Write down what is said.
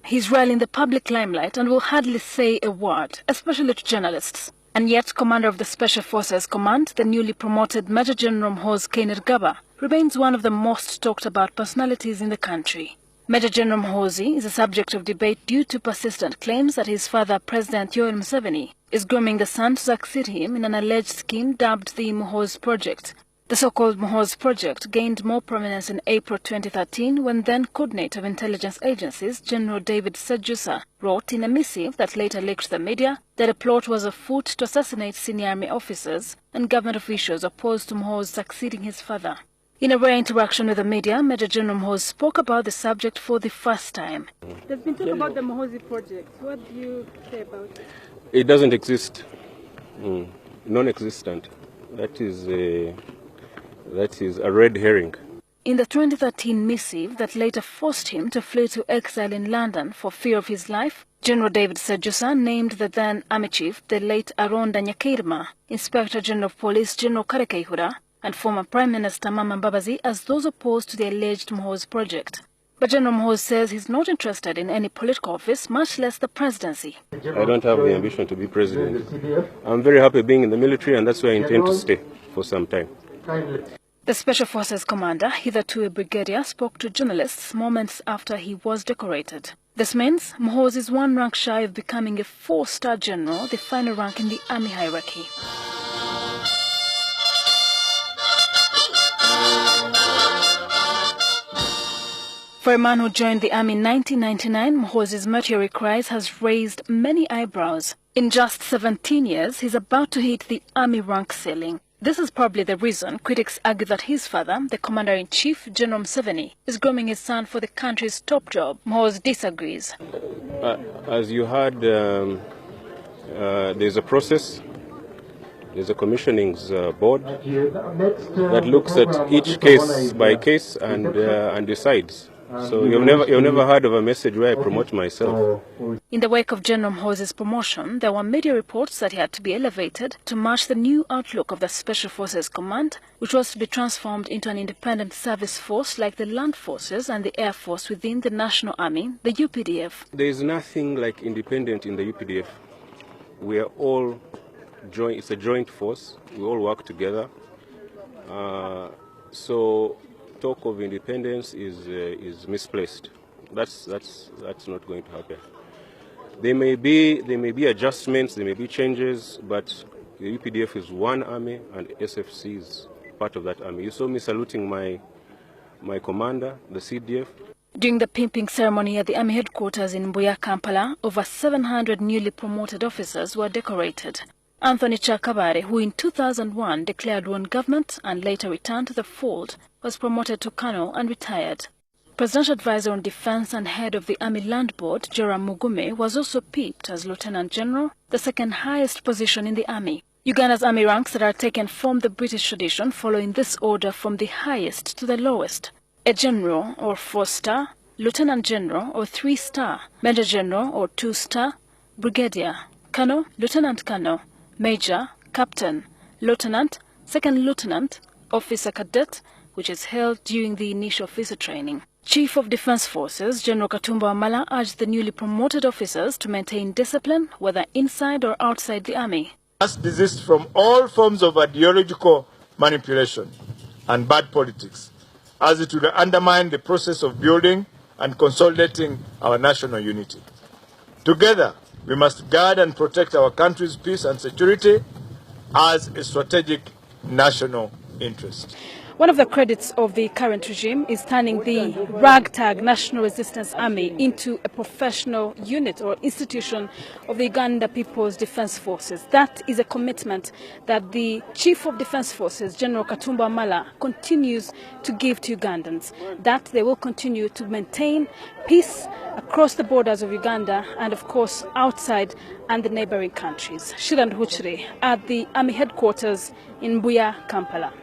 He's rarely in the public limelight and will hardly say a word, especially to journalists. And yet, Commander of the Special Forces Command, the newly promoted Major General Muhoozi Kainerugaba, remains one of the most talked about personalities in the country. Major General Muhoozi is a subject of debate due to persistent claims that his father, President Yoweri Museveni, is grooming the son to succeed him in an alleged scheme dubbed the Muhoozi Project. The so-called Muhoozi Project gained more prominence in April 2013 when then coordinator of intelligence agencies, General David Sejjusa, wrote in a missive that later leaked to the media that a plot was afoot to assassinate senior army officers and government officials opposed to Muhoozi succeeding his father. In a rare interaction with the media, Major General Muhoozi spoke about the subject for the first time. There's been talk about the Muhoozi Project. What do you say about it? It doesn't exist. Non-existent. That is a red herring. In the 2013 missive that later forced him to flee to exile in London for fear of his life, General David Sejjusa named the then Army Chief, the late Aronda Nyakairima, Inspector General of Police General Karekaihura, and former Prime Minister Mama Mbabazi as those opposed to the alleged Muhoozi Project. But General Muhoozi says he's not interested in any political office, much less the presidency. I don't have the ambition to be president. I'm very happy being in the military, and that's where I intend to stay for some time. The Special Forces commander, hitherto a brigadier, spoke to journalists moments after he was decorated. This means Muhoozi is one rank shy of becoming a 4-star general, the final rank in the army hierarchy. For a man who joined the army in 1999, Muhoozi's meteoric rise has raised many eyebrows. In just 17 years, he's about to hit the army rank ceiling. This is probably the reason critics argue that his father, the Commander-in-Chief, General Museveni, is grooming his son for the country's top job. Muhoozi disagrees. As you heard, there's a process. There's a commissioning board that looks at each case by case and decides. So you've never heard of a message where I promote myself. In the wake of General Muhoozi's promotion, there were media reports that he had to be elevated to match the new outlook of the Special Forces Command, which was to be transformed into an independent service force like the Land Forces and the Air Force within the National Army, the UPDF. There is nothing like independent in the UPDF. We are all joint. It's a joint force. We all work together. So talk of independence is misplaced. That's not going to happen. There may be adjustments, there may be changes, but the UPDF is one army and SFC is part of that army. You saw me saluting my commander, the CDF. During the pimping ceremony at the army headquarters in Mbuya, Kampala, over 700 newly promoted officers were decorated. Anthony Chakabare, who in 2001 declared war on government and later returned to the fold, was promoted to colonel and retired. Presidential Advisor on Defense and head of the Army Land Board, Joram Mugume, was also pipped as Lieutenant General, the second highest position in the Army. Uganda's Army ranks that are taken from the British tradition follow in this order from the highest to the lowest. A General or 4-star, Lieutenant General or 3-star, Major General or 2-star, Brigadier, Colonel, Lieutenant Colonel, Major, Captain, Lieutenant, Second Lieutenant, Officer Cadet, which is held during the initial officer training. Chief of Defense Forces, General Katumba Wamala, urged the newly promoted officers to maintain discipline, whether inside or outside the Army. Must desist from all forms of ideological manipulation and bad politics, as it will undermine the process of building and consolidating our national unity. Together, we must guard and protect our country's peace and security as a strategic national interest. One of the credits of the current regime is turning the ragtag National Resistance Army into a professional unit or institution of the Uganda People's Defense Forces. That is a commitment that the Chief of Defense Forces, General Katumba Wamala, continues to give to Ugandans, that they will continue to maintain peace across the borders of Uganda and, of course, outside and the neighboring countries. Shiran Huchri at the Army headquarters in Mbuya, Kampala.